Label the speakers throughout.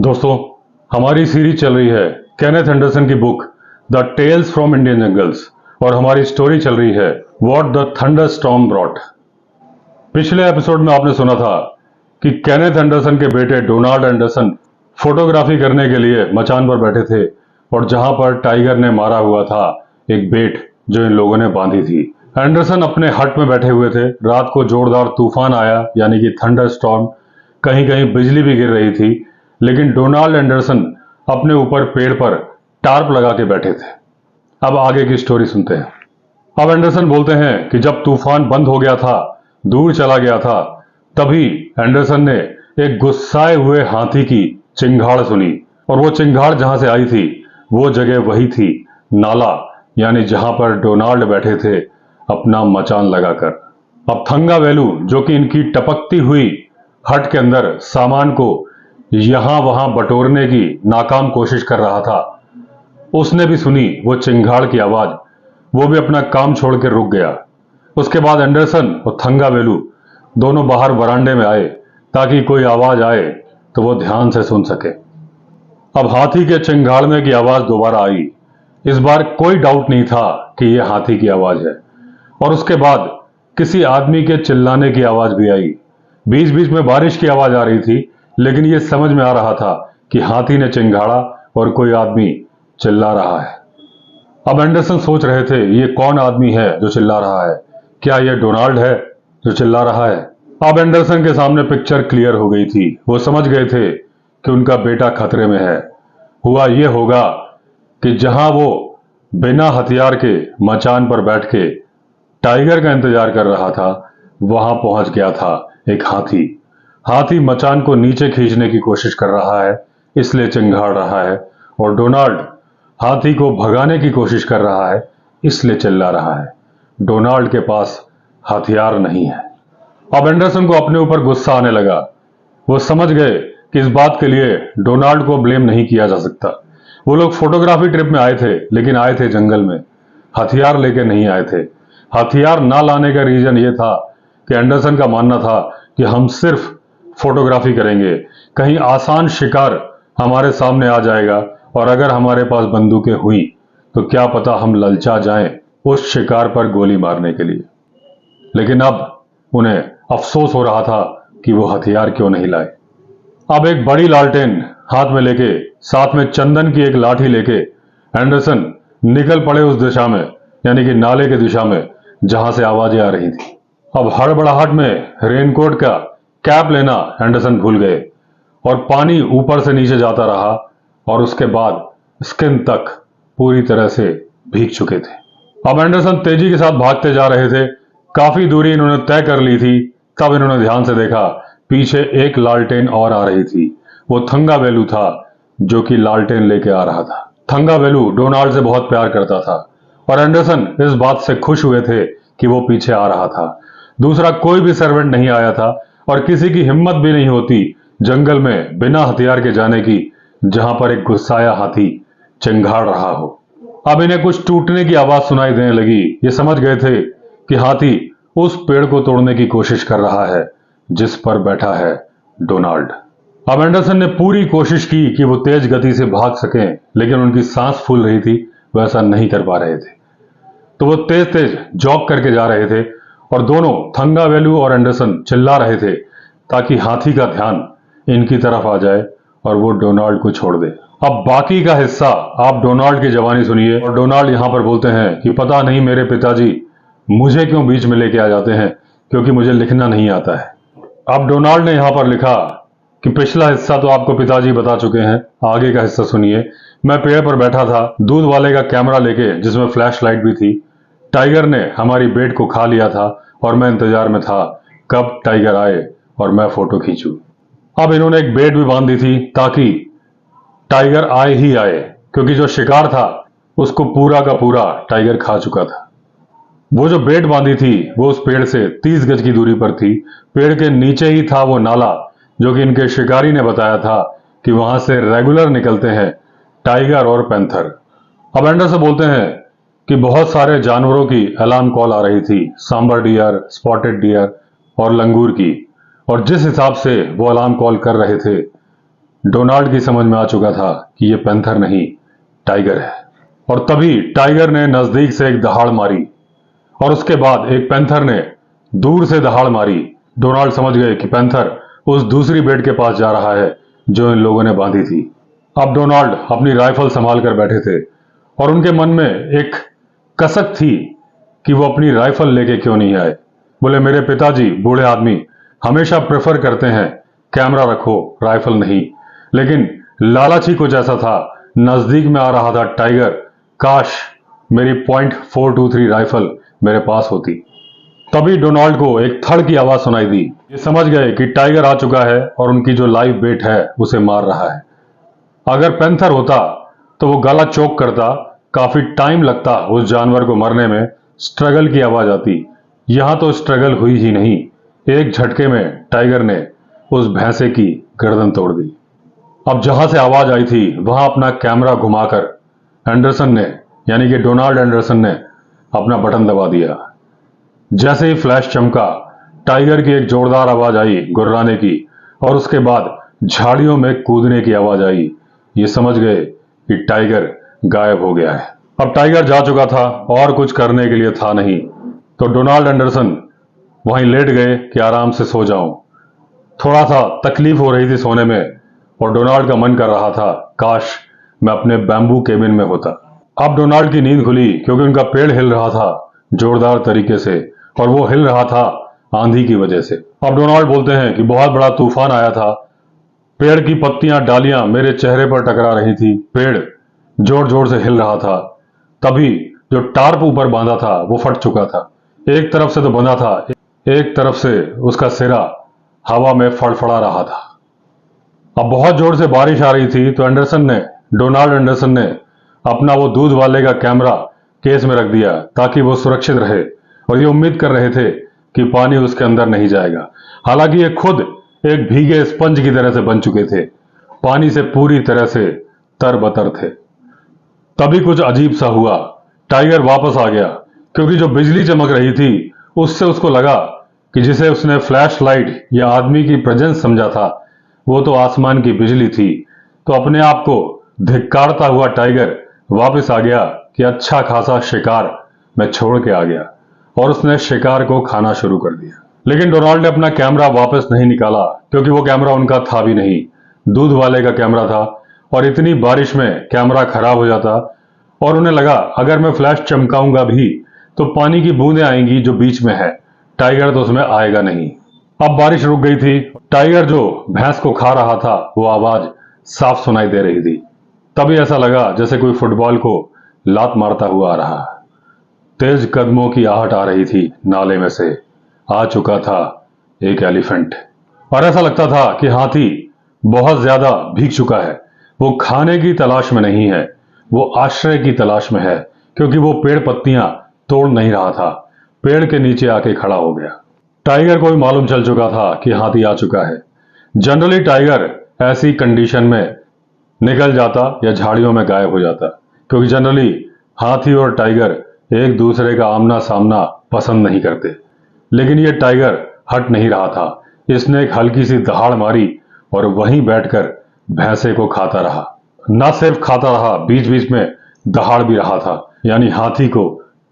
Speaker 1: दोस्तों, हमारी सीरीज चल रही है केनेथ एंडरसन की book the tales from Indian jungles और हमारी स्टोरी चल रही है what the thunderstorm brought. पिछले एपिसोड में आपने सुना था कि केनेथ एंडरसन के बेटे डोनाल्ड एंडरसन फोटोग्राफी करने के लिए मचान पर बैठे थे और जहां पर टाइगर ने मारा हुआ था एक बेट जो इन लोगों ने बांधी थी। एंडरसन अपने हट में बैठे हुए थे। रात को जोरदार तूफान आया यानी कि थंडर स्टॉर्म, कहीं कहीं बिजली भी गिर रही थी, लेकिन डोनाल्ड एंडरसन अपने ऊपर पेड़ पर टार्प लगा के बैठे थे। अब आगे की स्टोरी सुनते हैं। अब एंडरसन बोलते हैं कि जब तूफान बंद हो गया था, दूर चला गया था, तभी एंडरसन ने एक गुस्साए हुए हाथी की चिंगाड़ सुनी और वो चिंगाड़ जहां से आई थी वो जगह वही थी, नाला, यानी जहां पर डोनाल्ड बैठे थे अपना मचान लगाकर। अब थंगा वेलू, जो कि इनकी टपकती हुई हट के अंदर सामान को यहां वहां बटोरने की नाकाम कोशिश कर रहा था, उसने भी सुनी वो चिंगाड़ की आवाज। वो भी अपना काम छोड़ के रुक गया। उसके बाद एंडरसन और थंगा वेलू दोनों बाहर वरांडे में आए ताकि कोई आवाज आए तो वो ध्यान से सुन सके। अब हाथी के चिंगाड़ने की आवाज दोबारा आई। इस बार कोई डाउट नहीं था कि यह हाथी की आवाज है। और उसके बाद किसी आदमी के चिल्लाने की आवाज भी आई। बीच बीच में बारिश की आवाज आ रही थी, लेकिन यह समझ में आ रहा था कि हाथी ने चिंगाड़ा और कोई आदमी चिल्ला रहा है। अब एंडरसन सोच रहे थे ये कौन आदमी है जो चिल्ला रहा है? क्या यह डोनाल्ड है जो चिल्ला रहा है? अब एंडरसन के सामने पिक्चर क्लियर हो गई थी। वो समझ गए थे कि उनका बेटा खतरे में है। हुआ यह होगा कि जहां वो बिना हथियार के मचान पर बैठ के टाइगर का इंतजार कर रहा था, वहां पहुंच गया था एक हाथी। हाथी मचान को नीचे खींचने की कोशिश कर रहा है, इसलिए चिंगाड़ रहा है, और डोनाल्ड हाथी को भगाने की कोशिश कर रहा है, इसलिए चिल्ला रहा है। डोनाल्ड के पास हथियार नहीं है। अब एंडरसन को अपने ऊपर गुस्सा आने लगा। वो समझ गए कि इस बात के लिए डोनाल्ड को ब्लेम नहीं किया जा सकता। वो लोग फोटोग्राफी ट्रिप में आए थे, लेकिन आए थे जंगल में, हथियार लेके नहीं आए थे। हथियार ना लाने का रीजन ये था कि एंडरसन का मानना था कि हम सिर्फ फोटोग्राफी करेंगे, कहीं आसान शिकार हमारे सामने आ जाएगा और अगर हमारे पास बंदूकें हुई तो क्या पता हम ललचा जाएं उस शिकार पर गोली मारने के लिए। लेकिन अब उन्हें अफसोस हो रहा था कि वो हथियार क्यों नहीं लाए। अब एक बड़ी लालटेन हाथ में लेके, साथ में चंदन की एक लाठी लेके एंडरसन निकल पड़े उस दिशा में, यानी कि नाले की दिशा में जहां से आवाजें आ रही थी। अब हड़बड़ाहट में रेनकोट का कैप लेना एंडरसन भूल गए और पानी ऊपर से नीचे जाता रहा और उसके बाद स्किन तक पूरी तरह से भीग चुके थे। अब एंडरसन तेजी के साथ भागते जा रहे थे। काफी दूरी इन्होंने तय कर ली थी। तब इन्होंने ध्यान से देखा, पीछे एक लालटेन और आ रही थी। वो थंगा वेलू था जो कि लालटेन लेके आ रहा था। थंगा वेलू डोनाल्ड से बहुत प्यार करता था और एंडरसन इस बात से खुश हुए थे कि वो पीछे आ रहा था। दूसरा कोई भी सर्वेंट नहीं आया था और किसी की हिम्मत भी नहीं होती जंगल में बिना हथियार के जाने की, जहां पर एक गुस्साया हाथी चिंगाड़ रहा हो। अब इन्हें कुछ टूटने की आवाज सुनाई देने लगी। ये समझ गए थे कि हाथी उस पेड़ को तोड़ने की कोशिश कर रहा है जिस पर बैठा है डोनाल्ड। अब एंडरसन ने पूरी कोशिश की कि वो तेज गति से भाग सकें, लेकिन उनकी सांस फूल रही थी, वो ऐसा नहीं कर पा रहे थे। तो वो तेज तेज जॉग करके जा रहे थे और दोनों, थंगा वेलू और एंडरसन, चिल्ला रहे थे ताकि हाथी का ध्यान इनकी तरफ आ जाए और वो डोनाल्ड को छोड़ दे। अब बाकी का हिस्सा आप डोनाल्ड की जवानी सुनिए। और डोनाल्ड यहां पर बोलते हैं कि पता नहीं मेरे पिताजी मुझे क्यों बीच में लेके आ जाते हैं, क्योंकि मुझे लिखना नहीं आता है। अब डोनाल्ड ने यहां पर लिखा कि पिछला हिस्सा तो आपको पिताजी बता चुके हैं, आगे का हिस्सा सुनिए। मैं पेड़ पर बैठा था दूध वाले का कैमरा लेके, जिसमें फ्लैश लाइट भी थी। टाइगर ने हमारी बेट को खा लिया था और मैं इंतजार में था कब टाइगर आए और मैं फोटो खींचूं। अब इन्होंने एक बेट भी बांध दी थी ताकि टाइगर आए ही आए, क्योंकि जो शिकार था उसको पूरा का पूरा टाइगर खा चुका था। वो जो बेट बांधी थी वो उस पेड़ से 30 गज की दूरी पर थी। पेड़ के नीचे ही था वो नाला जो कि इनके शिकारी ने बताया था कि वहां से रेगुलर निकलते हैं टाइगर और पैंथर। अब एंडरसन बोलते हैं कि बहुत सारे जानवरों की अलार्म कॉल आ रही थी, सांबर डियर, स्पॉटेड डियर और लंगूर की। और जिस हिसाब से वो अलार्म कॉल कर रहे थे डोनाल्ड की समझ में आ चुका था कि ये पैंथर नहीं, टाइगर है। और तभी टाइगर ने नजदीक से एक दहाड़ मारी और उसके बाद एक पैंथर ने दूर से दहाड़ मारी। डोनाल्ड समझ गए कि पैंथर उस दूसरी बेड के पास जा रहा है जो इन लोगों ने बांधी थी। अब डोनाल्ड अपनी राइफल संभाल कर बैठे थे और उनके मन में एक कसक थी कि वो अपनी राइफल लेके क्यों नहीं आए। बोले, मेरे पिताजी बूढ़े आदमी हमेशा प्रेफर करते हैं कैमरा रखो, राइफल नहीं। लेकिन लालच ही कुछ ऐसा था, नजदीक में आ रहा था टाइगर, काश मेरी .423 राइफल मेरे पास होती। तभी डोनाल्ड को एक थड़ की आवाज सुनाई दी। ये समझ गए कि टाइगर आ चुका है और उनकी जो लाइव बेट है उसे मार रहा है। अगर पैंथर होता तो वो गला चोक करता, काफी टाइम लगता उस जानवर को मरने में, स्ट्रगल की आवाज आती। यहां तो स्ट्रगल हुई ही नहीं, एक झटके में टाइगर ने उस भैंसे की गर्दन तोड़ दी। अब जहां से आवाज आई थी वहां अपना कैमरा घुमाकर एंडरसन ने, यानी कि डोनाल्ड एंडरसन ने, अपना बटन दबा दिया। जैसे ही फ्लैश चमका, टाइगर की एक जोरदार आवाज आई गुर्राने की और उसके बाद झाड़ियों में कूदने की आवाज आई। ये समझ गए कि टाइगर गायब हो गया है। अब टाइगर जा चुका था और कुछ करने के लिए था नहीं, तो डोनाल्ड एंडरसन वहीं लेट गए कि आराम से सो जाऊं। थोड़ा सा तकलीफ हो रही थी सोने में और डोनाल्ड का मन कर रहा था काश मैं अपने बैम्बू केबिन में होता। अब डोनाल्ड की नींद खुली क्योंकि उनका पेड़ हिल रहा था जोरदार तरीके से और वो हिल रहा था आंधी की वजह से। अब डोनाल्ड बोलते हैं कि बहुत बड़ा तूफान आया था, पेड़ की पत्तियां डालियां मेरे चेहरे पर टकरा रही थी, पेड़ जोर जोर से हिल रहा था। तभी जो टार्प ऊपर बांधा था वो फट चुका था। एक तरफ से तो बंधा था, एक तरफ से उसका सिरा हवा में फड़फड़ा रहा था। अब बहुत जोर से बारिश आ रही थी तो डोनाल्ड एंडरसन ने अपना वो दूध वाले का कैमरा केस में रख दिया ताकि वो सुरक्षित रहे और ये उम्मीद कर रहे थे कि पानी उसके अंदर नहीं जाएगा। हालांकि ये खुद एक भीगे स्पंज की तरह से बन चुके थे, पानी से पूरी तरह से तरबतर थे। तभी कुछ अजीब सा हुआ, टाइगर वापस आ गया क्योंकि जो बिजली चमक रही थी उससे उसको लगा कि जिसे उसने फ्लैश लाइट या आदमी की प्रेजेंस समझा था वो तो आसमान की बिजली थी। तो अपने आप को धिक्कारता हुआ टाइगर वापस आ गया कि अच्छा खासा शिकार मैं छोड़ के आ गया और उसने शिकार को खाना शुरू कर दिया। लेकिन डोनाल्ड ने अपना कैमरा वापस नहीं निकाला क्योंकि वो कैमरा उनका था भी नहीं, दूध वाले का कैमरा था और इतनी बारिश में कैमरा खराब हो जाता और उन्हें लगा अगर मैं फ्लैश चमकाऊंगा भी तो पानी की बूंदें आएंगी जो बीच में है, टाइगर तो उसमें आएगा नहीं। अब बारिश रुक गई थी, टाइगर जो भैंस को खा रहा था वो आवाज साफ सुनाई दे रही थी। तभी ऐसा लगा जैसे कोई फुटबॉल को लात मारता हुआ आ रहा है। तेज कदमों की आहट आ रही थी, नाले में से आ चुका था एक एलिफेंट और ऐसा लगता था कि हाथी बहुत ज्यादा भीग चुका है। वो खाने की तलाश में नहीं है, वो आश्रय की तलाश में है क्योंकि वो पेड़ पत्तियां तोड़ नहीं रहा था, पेड़ के नीचे आके खड़ा हो गया। टाइगर को भी मालूम चल चुका था कि हाथी आ चुका है। जनरली टाइगर ऐसी कंडीशन में निकल जाता या झाड़ियों में गायब हो जाता क्योंकि जनरली हाथी और टाइगर एक दूसरे का आमना सामना पसंद नहीं करते। लेकिन ये टाइगर हट नहीं रहा था, इसने एक हल्की सी दहाड़ मारी और वहीं बैठकर भैंसे को खाता रहा। न सिर्फ खाता रहा, बीच बीच में दहाड़ भी रहा था, यानी हाथी को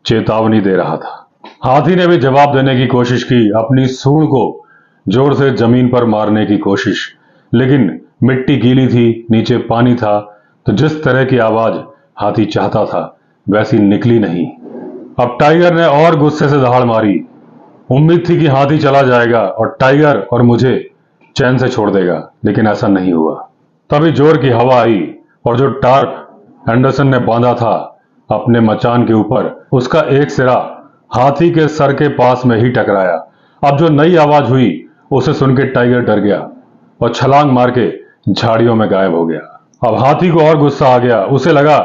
Speaker 1: चेतावनी दे रहा था। हाथी ने भी जवाब देने की कोशिश की, अपनी सूंड को जोर से जमीन पर मारने की कोशिश, लेकिन मिट्टी गीली थी, नीचे पानी था, तो जिस तरह की आवाज हाथी चाहता था वैसी निकली नहीं। अब टाइगर ने और गुस्से से दहाड़ मारी। उम्मीद थी कि हाथी चला जाएगा और टाइगर और मुझे चैन से छोड़ देगा, लेकिन ऐसा नहीं हुआ। तभी जोर की हवा आई और जो टार्प एंडरसन ने बांधा था अपने मचान के ऊपर, उसका एक सिरा हाथी के सर के पास में ही टकराया। अब जो नई आवाज हुई उसे सुनकर टाइगर डर गया और छलांग मार के झाड़ियों में गायब हो गया। अब हाथी को और गुस्सा आ गया, उसे लगा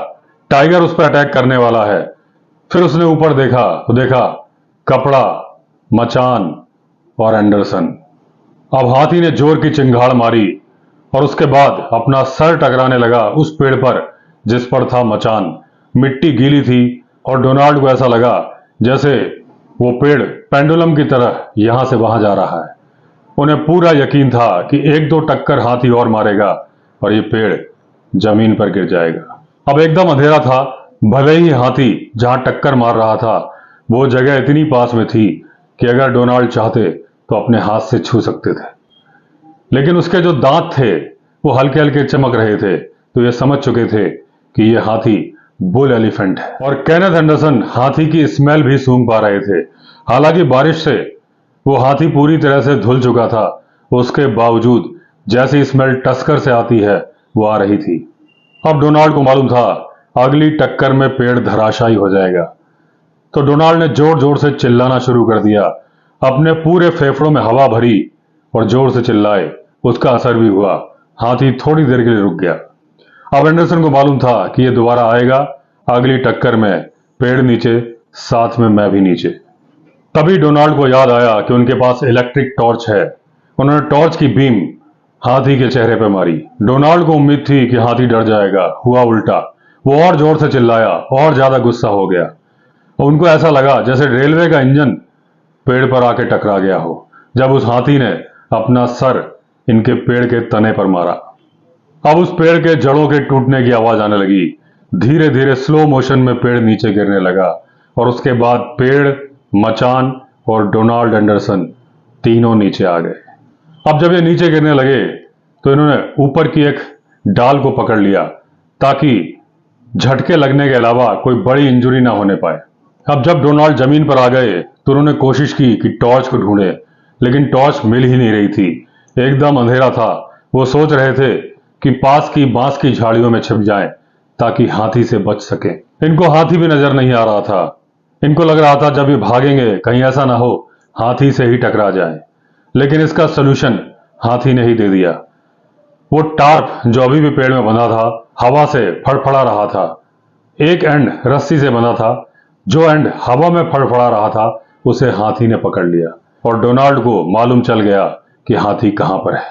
Speaker 1: टाइगर उस पर अटैक करने वाला है। फिर उसने ऊपर देखा तो देखा कपड़ा, मचान और एंडरसन। अब हाथी ने जोर की चिंगाड़ मारी और उसके बाद अपना सर टकराने लगा उस पेड़ पर जिस पर था मचान। मिट्टी गीली थी और डोनाल्ड को ऐसा लगा जैसे वो पेड़ पेंडुलम की तरह यहां से वहां जा रहा है। उन्हें पूरा यकीन था कि एक दो टक्कर हाथी और मारेगा और ये पेड़ जमीन पर गिर जाएगा। अब एकदम अंधेरा था। भले ही हाथी जहां टक्कर मार रहा था वो जगह इतनी पास में थी कि अगर डोनाल्ड चाहते तो अपने हाथ से छू सकते थे, लेकिन उसके जो दांत थे वो हल्के हल्के चमक रहे थे, तो ये समझ चुके थे कि ये हाथी बुल एलिफेंट है। और केनेथ एंडरसन हाथी की स्मेल भी सूंघ पा रहे थे। हालांकि बारिश से वो हाथी पूरी तरह से धुल चुका था, उसके बावजूद जैसी स्मेल टस्कर से आती है वो आ रही थी। अब डोनाल्ड को मालूम था अगली टक्कर में पेड़ धराशायी हो जाएगा, तो डोनाल्ड ने जोर जोर से चिल्लाना शुरू कर दिया। अपने पूरे फेफड़ों में हवा भरी और जोर से चिल्लाए। उसका असर भी हुआ, हाथी थोड़ी देर के लिए रुक गया। अब एंडरसन को मालूम था कि ये दोबारा आएगा अगली टक्कर में, पेड़ नीचे साथ में मैं भी नीचे। तभी डोनाल्ड को याद आया कि उनके पास इलेक्ट्रिक टॉर्च है। उन्होंने टॉर्च की बीम हाथी के चेहरे पर मारी। डोनाल्ड को उम्मीद थी कि हाथी डर जाएगा, हुआ उल्टा। वो और जोर से चिल्लाया, और ज्यादा गुस्सा हो गया। उनको ऐसा लगा जैसे रेलवे का इंजन पेड़ पर आके टकरा गया हो, जब उस हाथी ने अपना सर इनके पेड़ के तने पर मारा। अब उस पेड़ के जड़ों के टूटने की आवाज आने लगी। धीरे धीरे स्लो मोशन में पेड़ नीचे गिरने लगा और उसके बाद पेड़, मचान और डोनाल्ड एंडरसन तीनों नीचे आ गए। अब जब ये नीचे गिरने लगे तो इन्होंने ऊपर की एक डाल को पकड़ लिया ताकि झटके लगने के अलावा कोई बड़ी इंजरी ना होने पाए। अब जब डोनाल्ड जमीन पर आ गए तो उन्होंने कोशिश की कि टॉर्च को ढूंढे, लेकिन टॉर्च मिल ही नहीं रही थी। एकदम अंधेरा था। वो सोच रहे थे कि पास की बांस की झाड़ियों में छिप जाएं ताकि हाथी से बच सके। इनको हाथी भी नजर नहीं आ रहा था। इनको लग रहा था जब ये भागेंगे कहीं ऐसा ना हो हाथी से ही टकरा जाए, लेकिन इसका सोल्यूशन हाथी ने ही दे दिया। वो टार्प जो अभी भी पेड़ में बंधा था हवा से फड़फड़ा रहा था। एक एंड रस्सी से बंधा था, जो एंड हवा में फड़फड़ा रहा था उसे हाथी ने पकड़ लिया और डोनाल्ड को मालूम चल गया कि हाथी कहां पर है।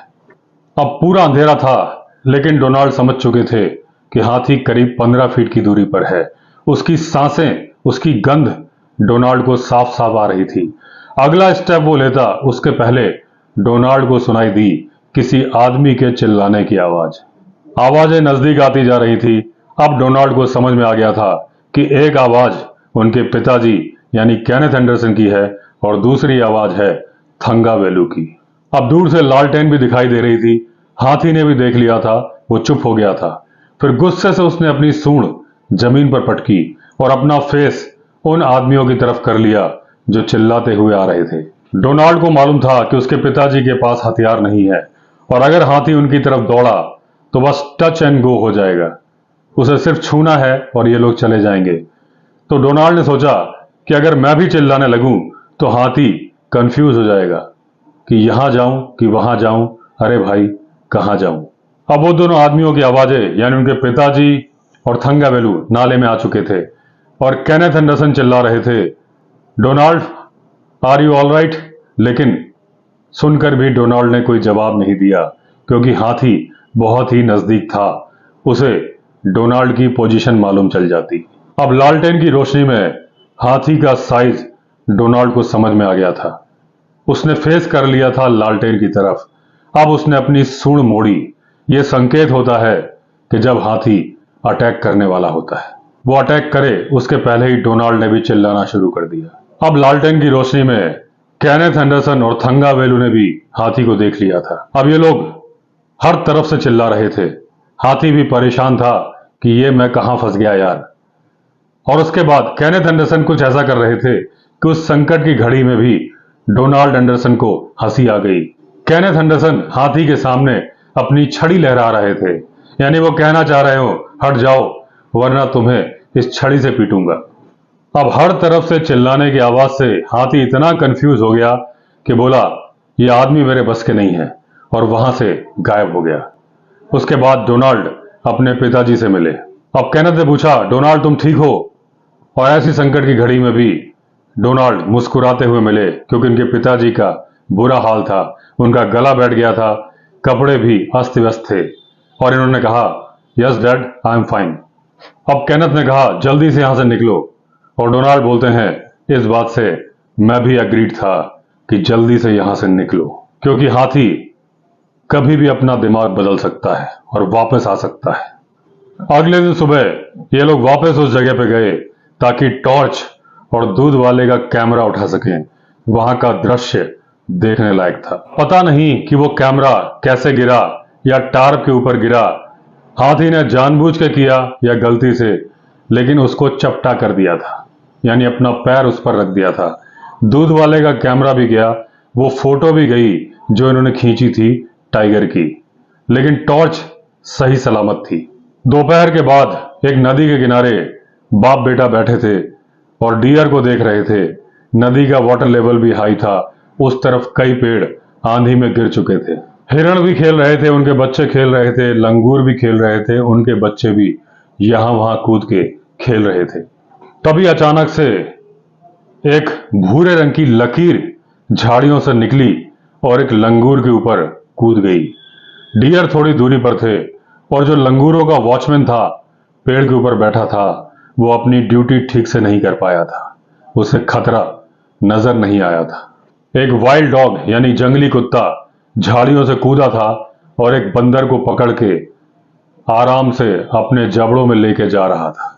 Speaker 1: अब पूरा अंधेरा था, लेकिन डोनाल्ड समझ चुके थे कि हाथी करीब 15 फीट की दूरी पर है। उसकी सांसें, उसकी गंध डोनाल्ड को साफ साफ आ रही थी। अगला स्टेप वो लेता उसके पहले डोनाल्ड को सुनाई दी किसी आदमी के चिल्लाने की आवाज। आवाजें नजदीक आती जा रही थी। अब डोनाल्ड को समझ में आ गया था कि एक आवाज उनके पिताजी यानी केनेथ एंडरसन की है और दूसरी आवाज है थंगावेलु की। अब दूर से लालटेन भी दिखाई दे रही थी। हाथी ने भी देख लिया था, वो चुप हो गया था। फिर गुस्से से उसने अपनी सूंड जमीन पर पटकी और अपना फेस उन आदमियों की तरफ कर लिया जो चिल्लाते हुए आ रहे थे। डोनाल्ड को मालूम था कि उसके पिताजी के पास हथियार नहीं है और अगर हाथी उनकी तरफ दौड़ा तो बस टच एंड गो हो जाएगा। उसे सिर्फ छूना है और ये लोग चले जाएंगे। तो डोनाल्ड ने सोचा कि अगर मैं भी चिल्लाने लगूं तो हाथी कंफ्यूज हो जाएगा कि यहां जाऊं कि वहां जाऊं, अरे भाई कहां जाऊं। अब वो दोनों आदमियों की आवाजें यानी उनके पिताजी और थंगावेलु नाले में आ चुके थे और केनेथ एंडरसन चिल्ला रहे थे, Donald are you all right. लेकिन सुनकर भी डोनाल्ड ने कोई जवाब नहीं दिया क्योंकि हाथी बहुत ही नजदीक था। उसे डोनाल्ड की पोजीशन मालूम चल जाती। अब लालटेन की रोशनी में हाथी का साइज डोनाल्ड को समझ में आ गया था। उसने फेस कर लिया था लालटेन की तरफ। अब उसने अपनी सूंड मोड़ी। यह संकेत होता है कि जब हाथी अटैक करने वाला होता है। वो अटैक करे उसके पहले ही डोनाल्ड ने भी चिल्लाना शुरू कर दिया। अब लालटेन की रोशनी में केनेथ एंडरसन और थंगावेलु ने भी हाथी को देख लिया था। अब ये लोग हर तरफ से चिल्ला रहे थे। हाथी भी परेशान था कि ये मैं कहां फंस गया यार। और उसके बाद केनेथ एंडरसन कुछ ऐसा कर रहे थे कि उस संकट की घड़ी में भी डोनाल्ड एंडरसन को हंसी आ गई। केनेथ एंडरसन हाथी के सामने अपनी छड़ी लहरा रहे थे, यानी वो कहना चाह रहे हो हट जाओ वरना तुम्हें इस छड़ी से पीटूंगा। अब हर तरफ से चिल्लाने की आवाज से हाथी इतना कंफ्यूज हो गया कि बोला ये आदमी मेरे बस के नहीं है और वहां से गायब हो गया। उसके बाद डोनाल्ड अपने पिताजी से मिले। अब केनेथ ने पूछा, डोनाल्ड तुम ठीक हो? और ऐसी संकट की घड़ी में भी डोनाल्ड मुस्कुराते हुए मिले क्योंकि उनके पिताजी का बुरा हाल था। उनका गला बैठ गया था, कपड़े भी अस्त व्यस्त थे और इन्होंने कहा yes dad I am fine. अब केनेथ ने कहा जल्दी से यहां से निकलो और डोनाल्ड बोलते हैं इस बात से मैं भी अग्रीड था कि जल्दी से यहां से निकलो क्योंकि हाथी कभी भी अपना दिमाग बदल सकता है और वापस आ सकता है। अगले दिन सुबह ये लोग वापस उस जगह पे गए ताकि टॉर्च और दूध वाले का कैमरा उठा सकें। वहां का दृश्य देखने लायक था। पता नहीं कि वो कैमरा कैसे गिरा या टार्प के ऊपर गिरा, हाथी ने जानबूझ के किया या गलती से, लेकिन उसको चपटा कर दिया था, यानी अपना पैर उस पर रख दिया था। दूध वाले का कैमरा भी गया, वो फोटो भी गई जो इन्होंने खींची थी टाइगर की, लेकिन टॉर्च सही सलामत थी। दोपहर के बाद एक नदी के किनारे बाप बेटा बैठे थे और डियर को देख रहे थे। नदी का वाटर लेवल भी हाई था। उस तरफ कई पेड़ आंधी में गिर चुके थे। हिरण भी खेल रहे थे, उनके बच्चे खेल रहे थे। लंगूर भी खेल रहे थे, उनके बच्चे भी यहां वहां कूद के खेल रहे थे। तभी अचानक से एक भूरे रंग की लकीर झाड़ियों से निकली और एक लंगूर के ऊपर कूद गई। डियर थोड़ी दूरी पर थे और जो लंगूरों का वॉचमैन था, पेड़ के ऊपर बैठा था, वो अपनी ड्यूटी ठीक से नहीं कर पाया था। उसे खतरा नजर नहीं आया था। एक वाइल्ड डॉग यानी जंगली कुत्ता झाड़ियों से कूदा था और एक बंदर को पकड़ के आराम से अपने जबड़ों में लेके जा रहा था।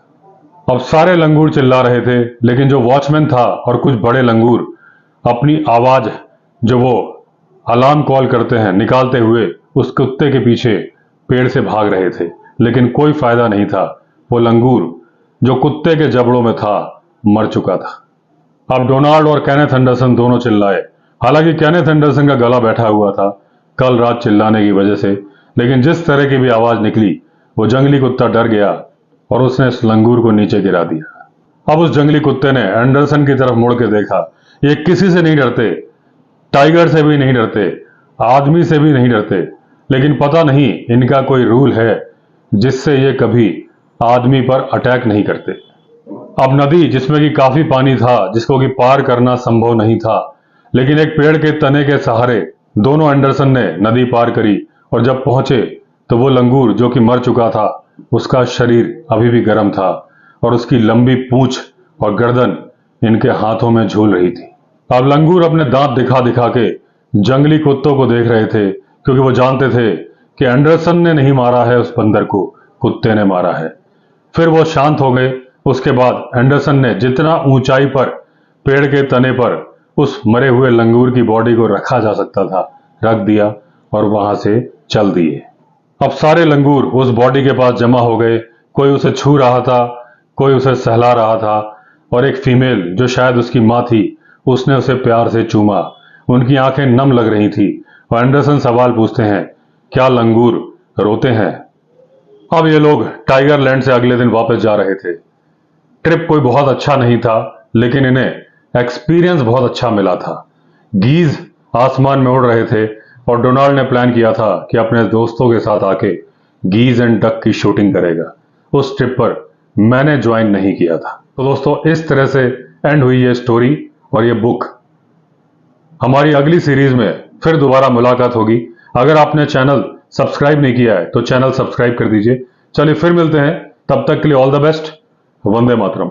Speaker 1: अब सारे लंगूर चिल्ला रहे थे, लेकिन जो वॉचमैन था और कुछ बड़े लंगूर अपनी आवाज, जो वो अलार्म कॉल करते हैं, निकालते हुए उस कुत्ते के पीछे पेड़ से भाग रहे थे। लेकिन कोई फायदा नहीं था। वो लंगूर जो कुत्ते के जबड़ों में था मर चुका था। अब डोनाल्ड और केनेथ एंडरसन दोनों चिल्लाए। हालांकि केनेथ एंडरसन का गला बैठा हुआ था कल रात चिल्लाने की वजह से, लेकिन जिस तरह की भी आवाज निकली, वो जंगली कुत्ता डर गया और उसने उस लंगूर को नीचे गिरा दिया। अब उस जंगली कुत्ते ने एंडरसन की तरफ मुड़ के देखा। ये किसी से नहीं डरते, टाइगर से भी नहीं डरते, आदमी से भी नहीं डरते, लेकिन पता नहीं इनका कोई रूल है जिससे ये कभी आदमी पर अटैक नहीं करते। अब नदी जिसमें कि काफी पानी था, जिसको कि पार करना संभव नहीं था, लेकिन एक पेड़ के तने के सहारे दोनों एंडरसन ने नदी पार करी और जब पहुंचे तो वो लंगूर जो कि मर चुका था, उसका शरीर अभी भी गर्म था और उसकी लंबी पूंछ और गर्दन इनके हाथों में झूल रही थी। अब लंगूर अपने दांत दिखा दिखा के जंगली कुत्तों को देख रहे थे, क्योंकि वो जानते थे कि एंडरसन ने नहीं मारा है उस बंदर को, कुत्ते ने मारा है। फिर वो शांत हो गए। उसके बाद एंडरसन ने जितना ऊंचाई पर पेड़ के तने पर उस मरे हुए लंगूर की बॉडी को रखा जा सकता था, रख दिया और वहां से चल दिए। अब सारे लंगूर उस बॉडी के पास जमा हो गए। कोई उसे छू रहा था, कोई उसे सहला रहा था और एक फीमेल जो शायद उसकी मां थी, उसने उसे प्यार से चूमा। उनकी आंखें नम लग रही थी और एंडरसन सवाल पूछते हैं, क्या लंगूर रोते हैं? अब ये लोग टाइगर लैंड से अगले दिन वापस जा रहे थे। ट्रिप कोई बहुत अच्छा नहीं था, लेकिन इन्हें एक्सपीरियंस बहुत अच्छा मिला था। गीज आसमान में उड़ रहे थे और डोनाल्ड ने प्लान किया था कि अपने दोस्तों के साथ आके गीज एंड डक की शूटिंग करेगा। उस ट्रिप पर मैंने ज्वाइन नहीं किया था। तो दोस्तों, इस तरह से एंड हुई ये स्टोरी और ये बुक। हमारी अगली सीरीज में फिर दोबारा मुलाकात होगी। अगर आपने चैनल सब्सक्राइब नहीं किया है तो चैनल सब्सक्राइब कर दीजिए। चलिए फिर मिलते हैं, तब तक के लिए all the best. Vande Mataram.